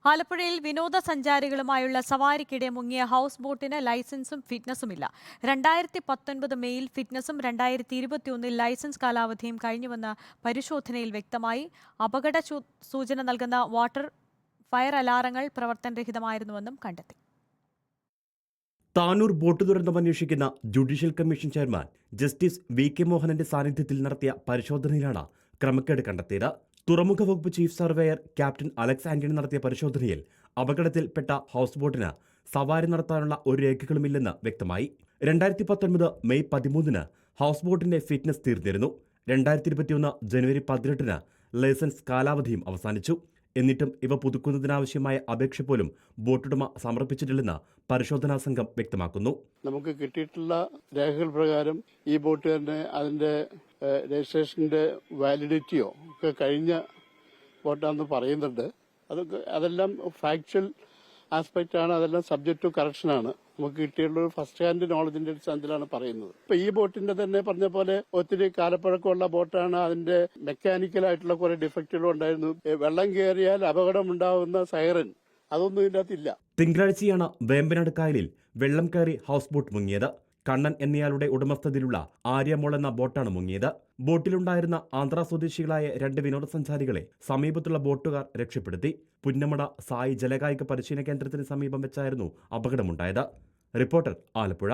ആലപ്പുഴയിൽ വിനോദസഞ്ചാരികളുമായുള്ള സവാരിക്കിടെ മുങ്ങിയ ഹൗസ് ബോട്ടിന് ലൈസൻസും ഫിറ്റ്നസുമില്ല. 2019 മെയിൽ ഫിറ്റ്നസും 2021 ലൈസൻസ് കാലാവധിയും കഴിഞ്ഞുവെന്ന് പരിശോധനയിൽ വ്യക്തമായി. അപകട സൂചന നൽകുന്ന വാട്ടർ ഫയർ അലാറങ്ങൾ പ്രവർത്തനരഹിതമായിരുന്നുവെന്നും കണ്ടെത്തി. താനൂർ ബോട്ട് ദുരന്തം അന്വേഷിക്കുന്ന judicial commission chairman justice V K. മോഹനന്റെ സാന്നിധ്യത്തിൽ നടത്തിയ പരിശോധനയിലാണ് ക്രമക്കേട് കണ്ടെത്തിയത്. തുറമുഖ വകുപ്പ് chief surveyor captain Alex Antony നടത്തിയ പരിശോധനയിൽ അപകടത്തിൽപ്പെട്ട ഹൗസ് ബോട്ടിന് സവാരി നടത്താനുള്ള ഒരു രേഖകളുമില്ലെന്ന് വ്യക്തമായി. 2019 മെയ് 13 ഹൗസ് ബോട്ടിന്റെ ഫിറ്റ്നസ് തീർന്നിരുന്നു. 2021 ജനുവരി 18 ലൈസൻസ് കാലാവധിയും അവസാനിച്ചു. എന്നിട്ടും ഇവ പുതുക്കുന്നതിനാവശ്യമായ അപേക്ഷ പോലും ബോട്ടുടമ സമർപ്പിച്ചിട്ടില്ലെന്ന് പരിശോധനാ സംഘം വ്യക്തമാക്കുന്നു. നമുക്ക് കിട്ടിയിട്ടുള്ള രേഖകൾ പ്രകാരം ഈ ബോട്ട് തന്നെ അതിന്റെ രജിസ്ട്രേഷന്റെ വാലിഡിറ്റിയോ ഒക്കെ കഴിഞ്ഞ ബോട്ടാണെന്ന് പറയുന്നുണ്ട്. അതെല്ലാം ഫാക്ച്വൽ ആസ്പെക്റ്റ് ആണ്. അതെല്ലാം സബ്ജക്ട് ടു കറക്ഷൻ ആണ്. നമുക്ക് കിട്ടിയുള്ള ഒരു ഫസ്റ്റ് ഹാൻഡ് നോളജിന്റെ അടിസ്ഥാനത്തിലാണ് പറയുന്നത്. ഇപ്പൊ ഈ ബോട്ടിന്റെ തന്നെ പറഞ്ഞ പോലെ ഒത്തിരി കാലപ്പഴക്കമുള്ള ബോട്ടാണ്. അതിന്റെ മെക്കാനിക്കലായിട്ടുള്ള കുറെ ഡിഫക്റ്റുകൾ ഉണ്ടായിരുന്നു. വെള്ളം കയറിയാൽ അപകടമുണ്ടാവുന്ന സൈറൻ അതൊന്നും ഇതിന്റെ അകത്തില്ല. തിങ്കളാഴ്ചയാണ് വേമ്പനാട് കായലിൽ വെള്ളം കയറി ഹൗസ് ബോട്ട് മുങ്ങിയത്. കണ്ണൻ എന്നയാളുടെ ഉടമസ്ഥതയിലുള്ള ആര്യമോൾ എന്ന ബോട്ടാണ് മുങ്ങിയത്. ബോട്ടിലുണ്ടായിരുന്ന ആന്ധ്ര സ്വദേശികളായ 2 വിനോദസഞ്ചാരികളെ സമീപത്തുള്ള ബോട്ടുകാർ രക്ഷപ്പെടുത്തി. പുന്നമട സായി ജലകായിക പരിശീലന കേന്ദ്രത്തിന് സമീപം വെച്ചായിരുന്നു അപകടമുണ്ടായത്. റിപ്പോർട്ടർ, ആലപ്പുഴ.